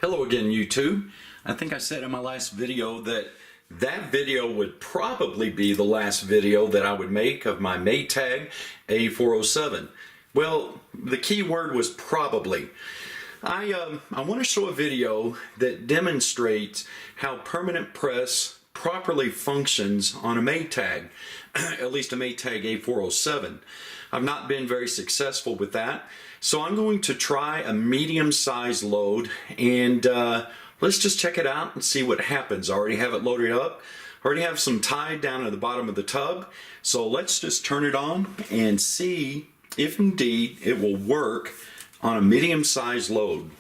Hello again, YouTube. I think I said in my last video that video would probably be the last video that I would make of my Maytag A407. Well, the key word was probably. I want to show a video that demonstrates how permanent press properly functions on a Maytag, at least a Maytag A407. I've not been very successful with that, so I'm going to try a medium-sized load, and let's just check it out and see what happens. I already have it loaded up. I already have some tied down at the bottom of the tub, so let's just turn it on and see if indeed it will work on a medium-sized load.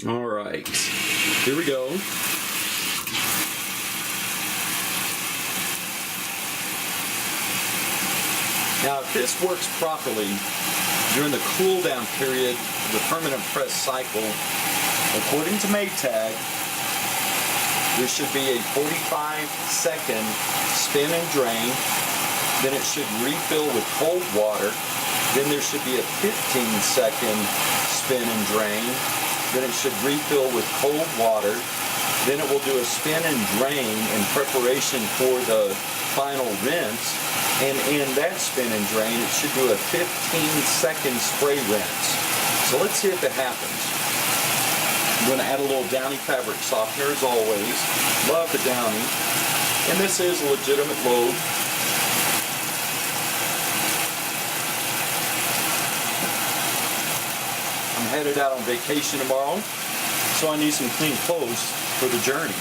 All right, here we go. Now, if this works properly during the cool down period of the permanent press cycle, according to Maytag, there should be a 45-second spin and drain. Then it should refill with cold water. Then there should be a 15-second spin and drain. Then it should refill with cold water. Then it will do a spin and drain in preparation for the final rinse. And in that spin and drain, it should do a 15-second spray rinse. So let's see if it happens. I'm going to add a little Downy fabric softener as always. Love the Downy. And this is a legitimate load. I'm headed out on vacation tomorrow, so I need some clean clothes for the journey.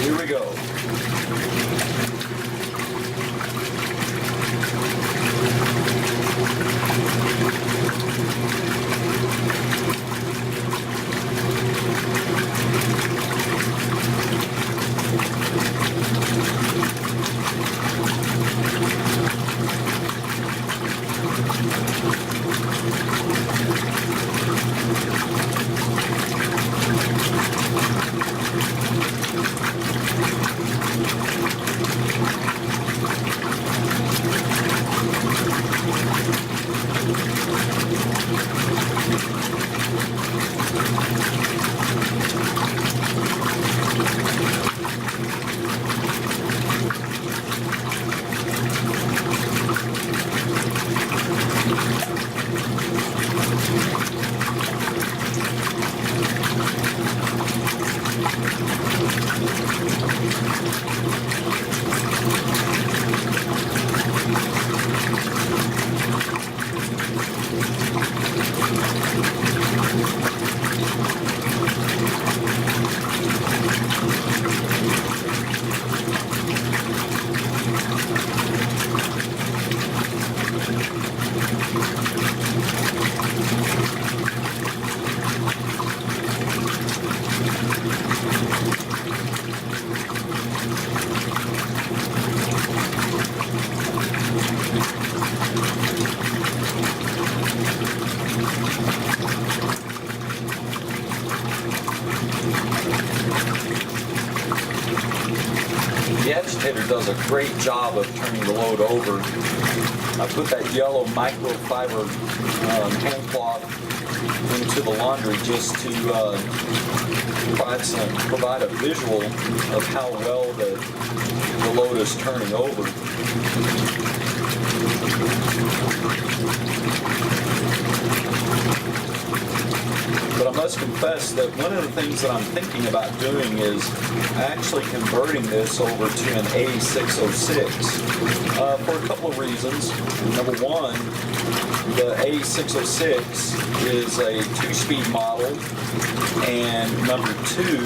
Here we go. agitator does a great job of turning the load over. I put that yellow microfiber hand cloth into the laundry just to provide a visual of how well the load is turning over. But I must confess that one of the things that I'm thinking about doing is actually converting this over to an A606 for a couple of reasons. Number one, the A606 is a 2-speed model, and number two,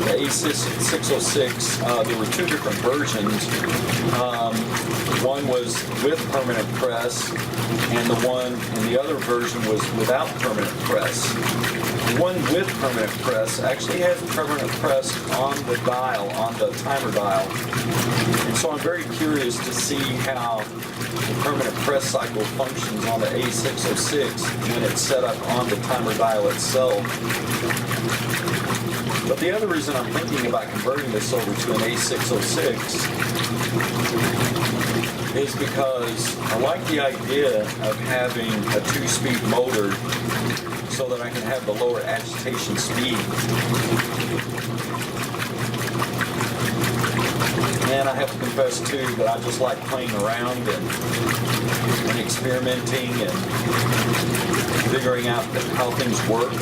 the A606, there were two different versions. One was with permanent press, and the other version was without permanent press. The one with permanent press actually has permanent press on the dial, on the timer dial. And so I'm very curious to see how the permanent press cycle functions on the A606 when it's set up on the timer dial itself. But the other reason I'm thinking about converting this over to an A606 is because I like the idea of having a 2-speed motor so that I can have the lower agitation speed. And I have to confess too that I just like playing around and experimenting and figuring out how things work.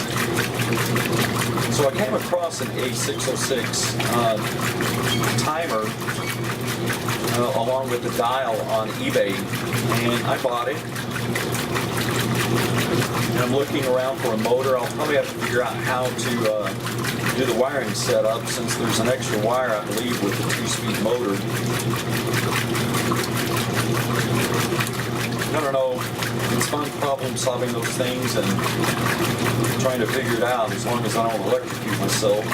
So I came across an A606 timer along with the dial on eBay, and I bought it. And I'm looking around for a motor. I'll probably have to figure out how to do the wiring setup, since there's an extra wire, I believe, with the 2-speed motor. I don't know. It's fun problem solving those things and trying to figure it out, as long as I don't electrocute myself.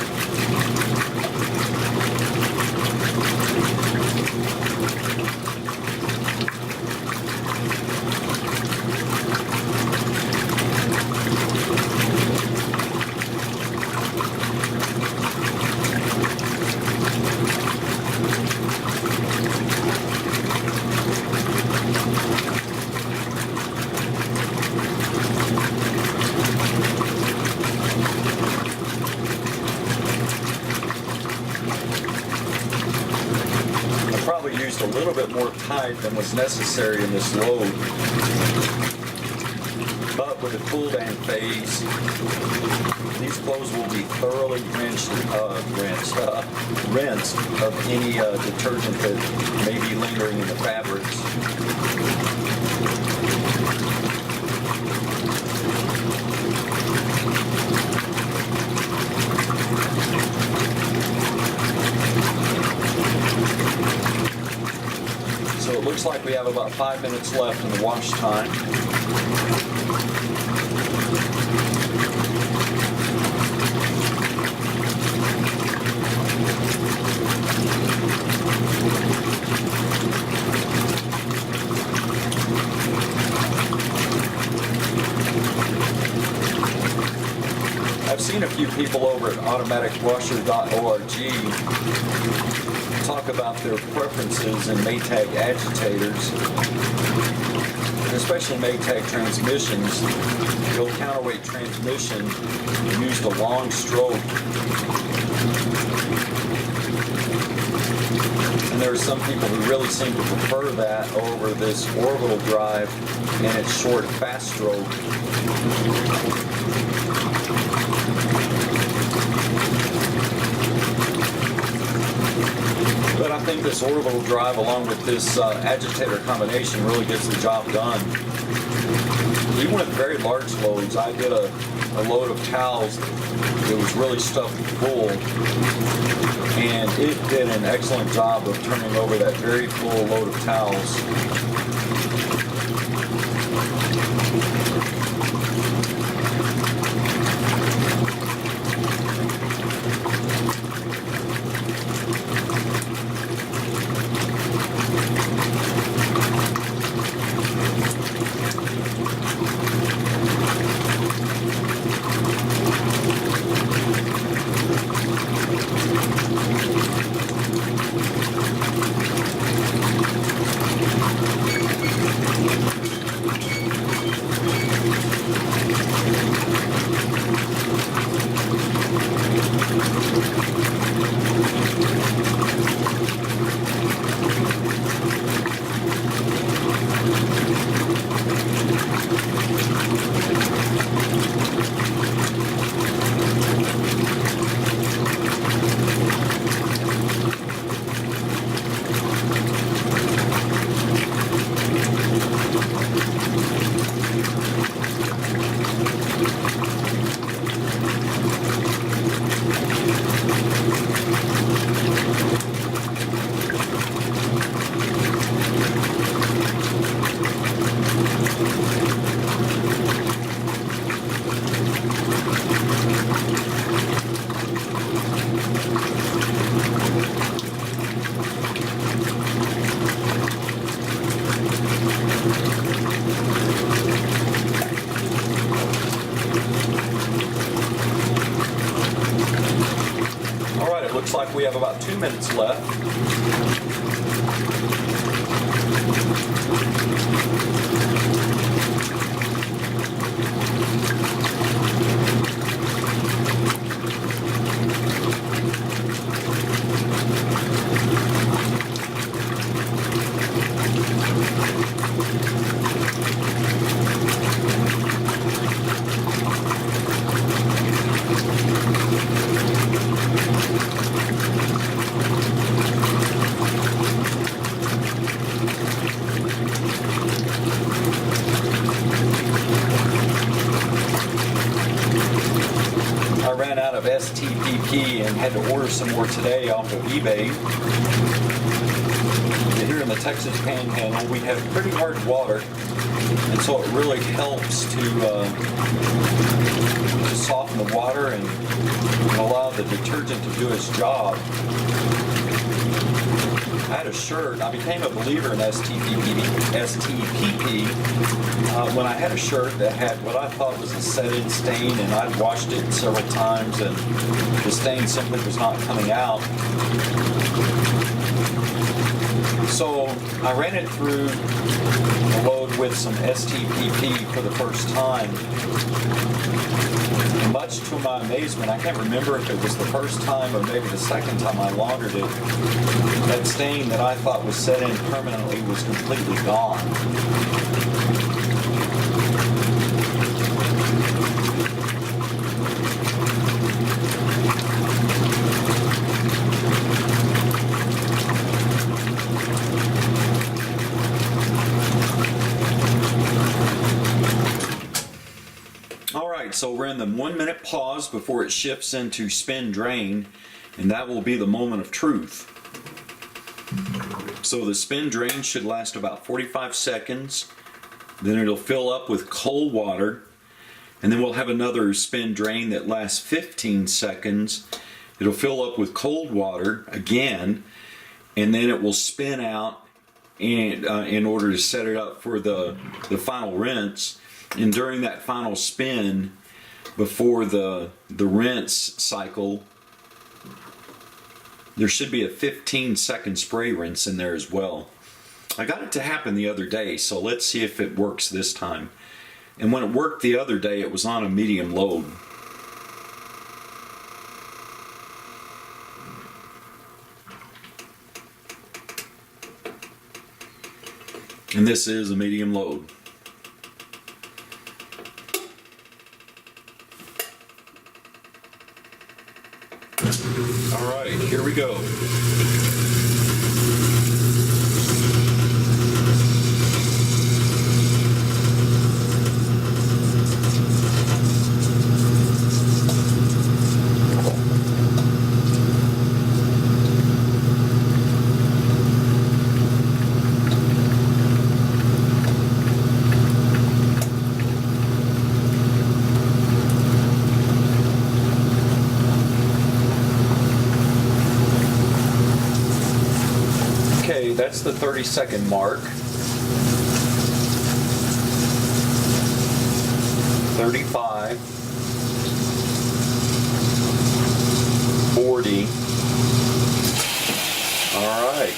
Used a little bit more pipe than was necessary in this load, but with the cool down phase, these clothes will be thoroughly rinsed of any detergent that may be lingering in the fabrics. So it looks like we have about 5 minutes left in the wash time. I've seen a few people over at automaticwasher.org talk about their preferences in Maytag agitators, and especially Maytag transmissions. The old counterweight transmission used a long stroke, and there are some people who really seem to prefer that over this orbital drive and its short fast stroke. But I think this orbital drive along with this agitator combination really gets the job done. Even with very large loads, I did a load of towels that was really stuffed full, and it did an excellent job of turning over that very full load of towels. about 2 minutes left. I ran out of STPP and had to order some more today off of eBay. Here in the Texas Panhandle, we have pretty hard water, and so it really helps to soften the water and allow the detergent to do its job. I had a shirt. I became a believer in STPP when I had a shirt that had what I thought was a set-in stain, and I'd washed it several times, and the stain simply was not coming out. So I ran it through a load with some STPP for the first time. And much to my amazement, I can't remember if it was the first time or maybe the second time I laundered it, that stain that I thought was set in permanently was completely gone. So we're in the 1 minute pause before it shifts into spin drain, and that will be the moment of truth. So the spin drain should last about 45 seconds, then it'll fill up with cold water, and then we'll have another spin drain that lasts 15 seconds. It'll fill up with cold water again, and then it will spin out in order to set it up for the final rinse. And during that final spin, before the rinse cycle, there should be a 15-second spray rinse in there as well. I got it to happen the other day, so let's see if it works this time. And when it worked the other day, it was on a medium load. And this is a medium load. All right, here we go. Okay, that's the 30-second mark. 35, 40. All right.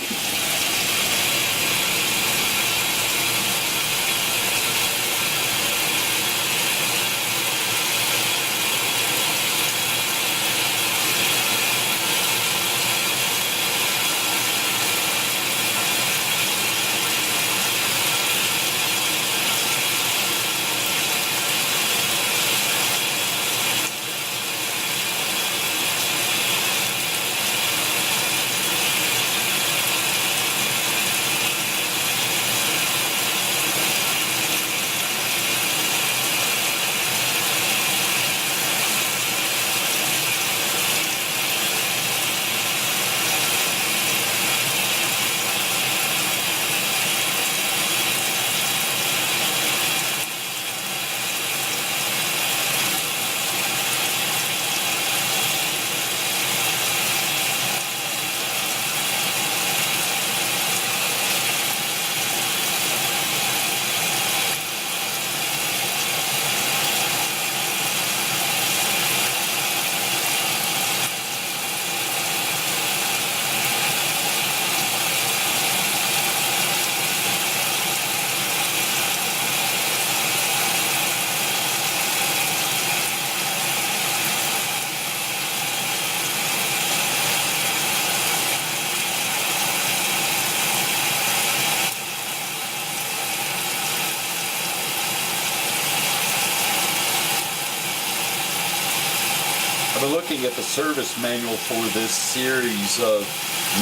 looking at the service manual for this series of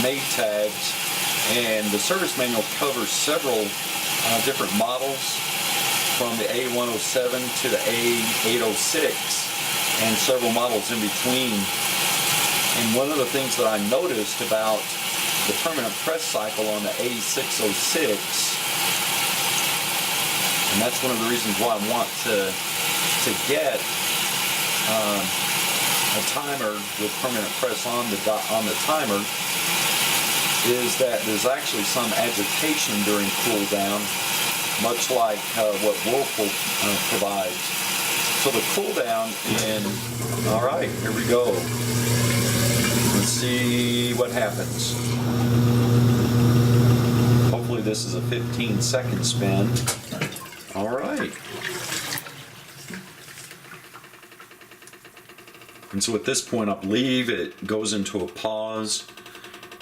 Maytags, and the service manual covers several different models, from the A107 to the A806 and several models in between. And one of the things that I noticed about the permanent press cycle on the A606, and that's one of the reasons why I want to get a timer with permanent press on the timer, is that there's actually some agitation during cool down, much like what Whirlpool provides. So the cool down in, all right, here we go. Let's see what happens. Hopefully this is a 15-second spin. All right. And so at this point, I believe it goes into a pause.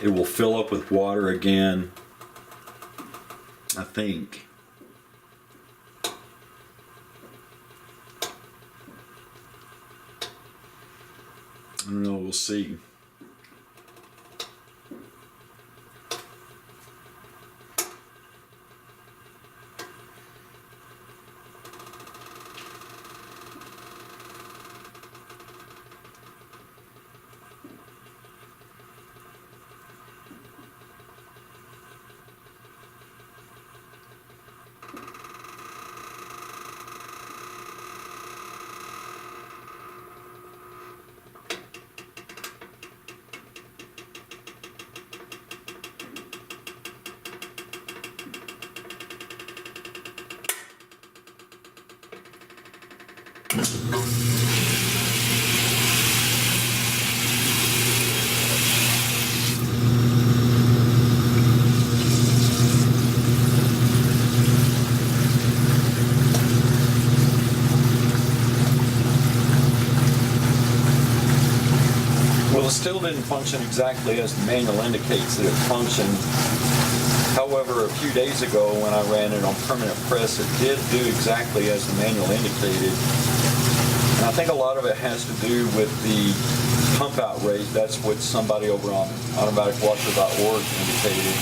It will fill up with water again, I think. I don't know, we'll see. Well, it still didn't function exactly as the manual indicates that it functioned. However, a few days ago when I ran it on permanent press, it did do exactly as the manual indicated. And I think a lot of it has to do with the pump out rate. That's what somebody over on automaticwasher.org indicated.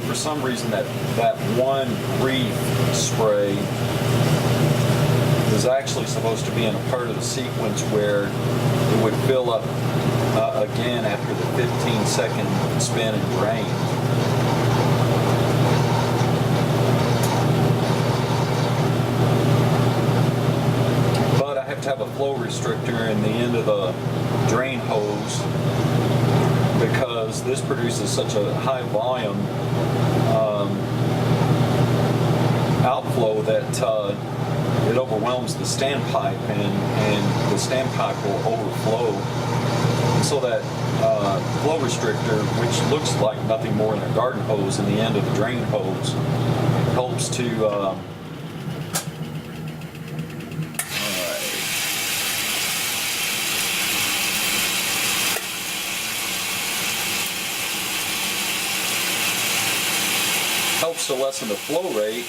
For some reason that one brief spray is actually supposed to be in a part of the sequence where it would fill up again after the 15-second spin and drain. But I have to have a flow restrictor in the end of the drain hose, because this produces such a high volume outflow that it overwhelms the standpipe, and the standpipe will overflow. And so that flow restrictor, which looks like nothing more than a garden hose in the end of the drain hose, helps to helps to lessen the flow rate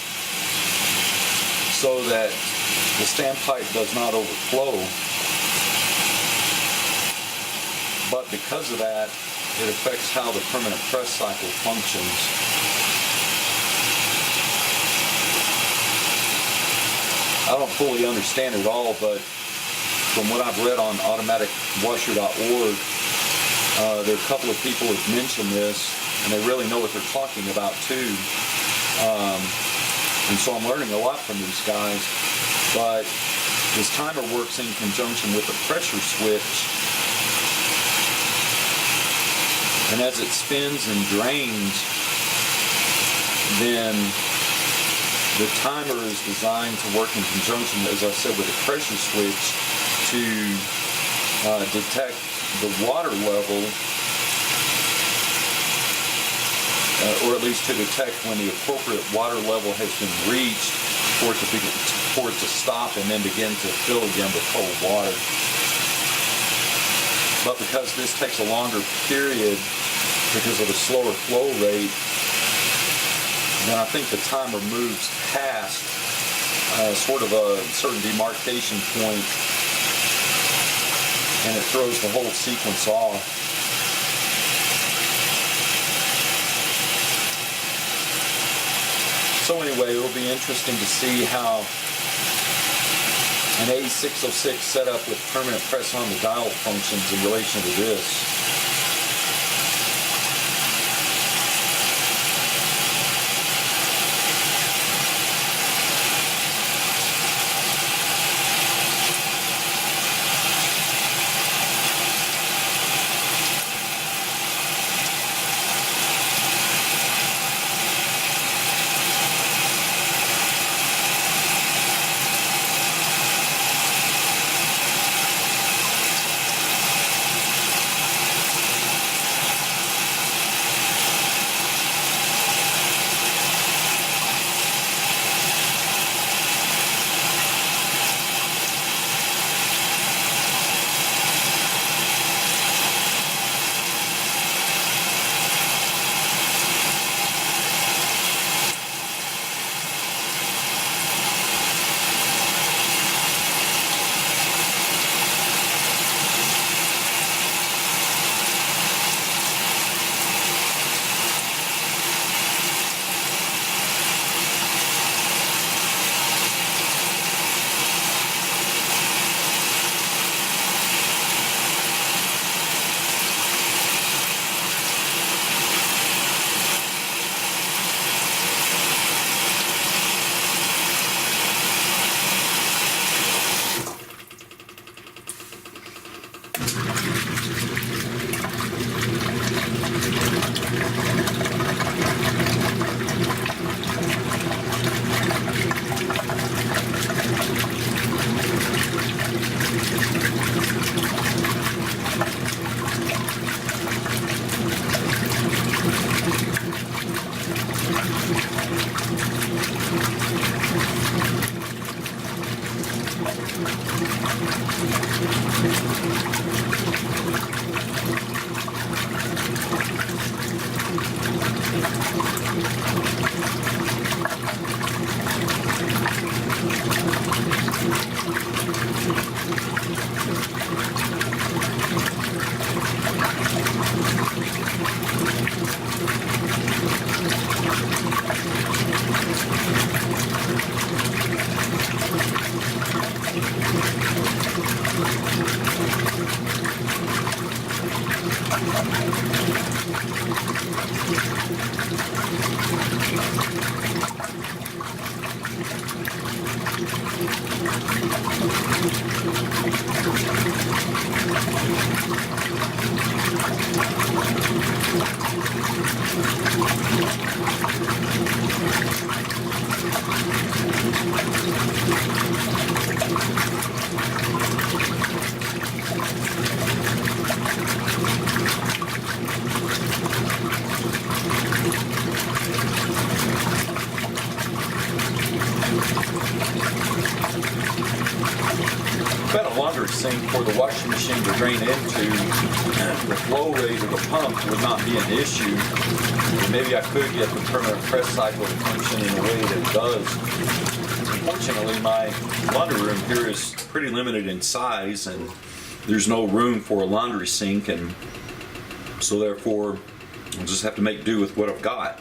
so that the standpipe does not overflow. But because of that, it affects how the permanent press cycle functions. I don't fully understand it all, but from what I've read on automaticwasher.org, there are a couple of people who've mentioned this, and they really know what they're talking about too. And so I'm learning a lot from these guys. But this timer works in conjunction with the pressure switch, and as it spins and drains, then the timer is designed to work in conjunction, as I said, with the pressure switch to detect the water level, or at least to detect when the appropriate water level has been reached for it to stop and then begin to fill again with cold water. But because this takes a longer period because of the slower flow rate, then I think the timer moves past sort of a certain demarcation point, and it throws the whole sequence off. So anyway, it will be interesting to see how an A407 setup with permanent press on the dial functions in relation to this. Laundry sink for the washing machine to drain into, the flow rate of the pump would not be an issue. And maybe I could get the permanent press cycle to function in a way that it does. Unfortunately, my laundry room here is pretty limited in size, and there's no room for a laundry sink, and so therefore I'll just have to make do with what I've got.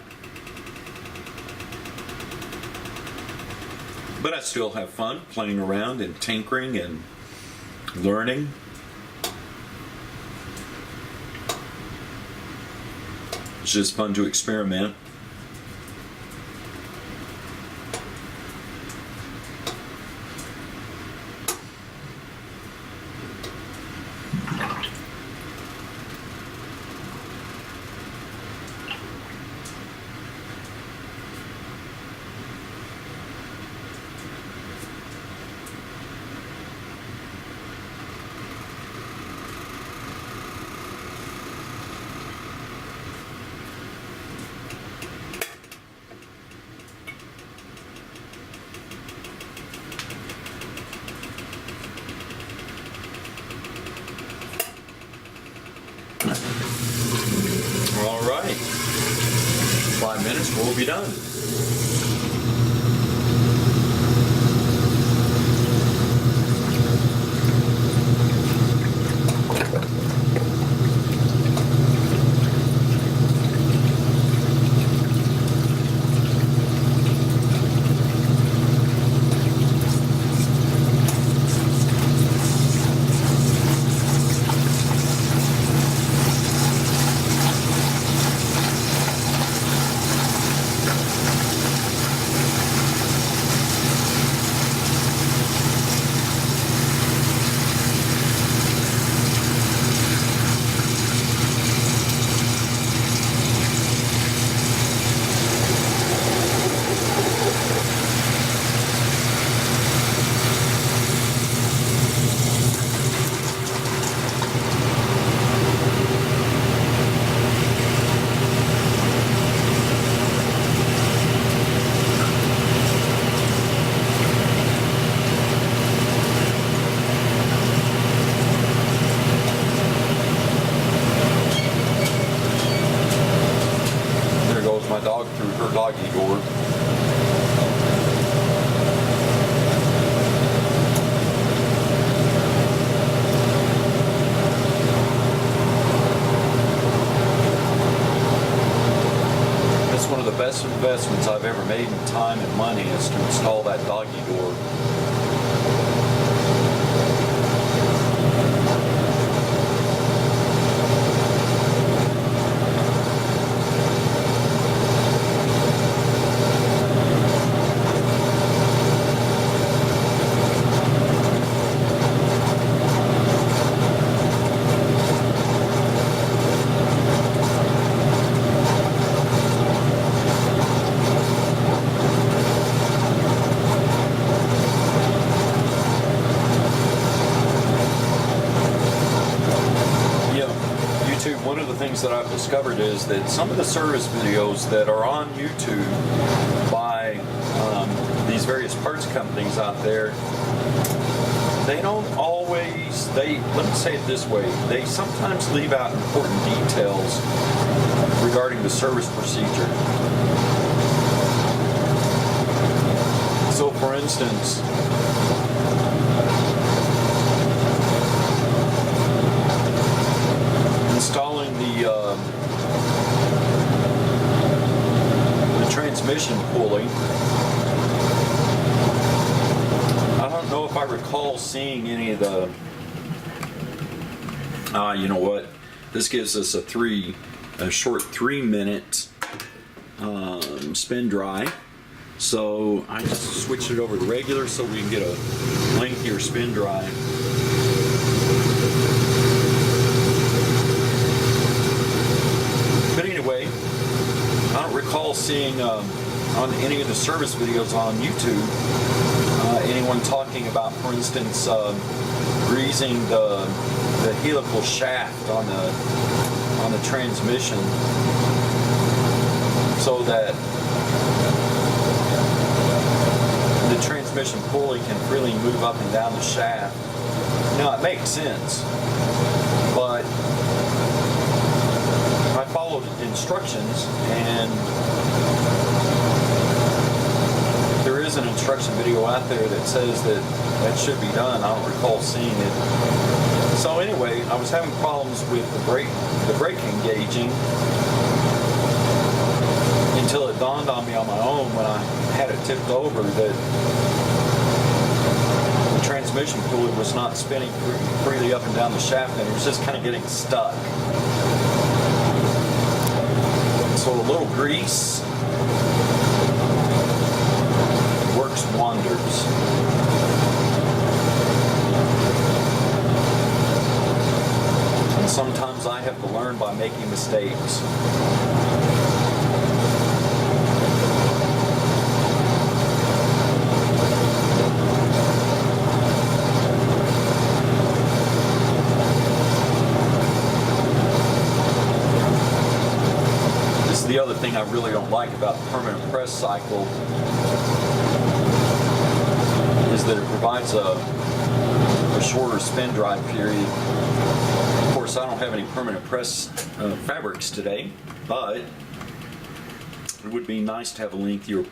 But I still have fun playing around and tinkering and learning. It's just fun to experiment. 5 minutes, we'll be done. My dog through her doggy door. That's one of the best investments I've ever made in time and money, is to install that doggy door. One of the things that I've discovered is that some of the service videos that are on YouTube by these various parts companies out there, they don't always, let me say it this way, they sometimes leave out important details regarding the service procedure. So for instance, installing the transmission pulley. I don't know if I recall seeing any of the. You know what? This gives us a short 3-minute spin dry. So I just switched it over to regular so we can get a lengthier spin dry. But anyway, I don't recall seeing on any of the service videos on YouTube anyone talking about, for instance, greasing the helical shaft on the transmission so that the transmission pulley can freely move up and down the shaft. Now it makes sense, but I followed instructions, and there is an instruction video out there that says that should be done. I don't recall seeing it. So anyway, I was having problems with the brake engaging until it dawned on me on my own when I had it tipped over that the transmission pulley was not spinning freely up and down the shaft, and it was just kind of getting stuck. So a little grease works wonders. And sometimes I have to learn by making mistakes. The other thing I really don't like about the permanent press cycle is that it provides a shorter spin dry period. Of course, I don't have any permanent press fabrics today, but It would be nice to have a lengthier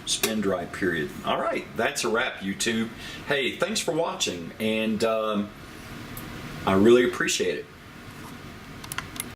spin dry period. All right, that's a wrap, YouTube. Hey, thanks for watching, and I really appreciate it.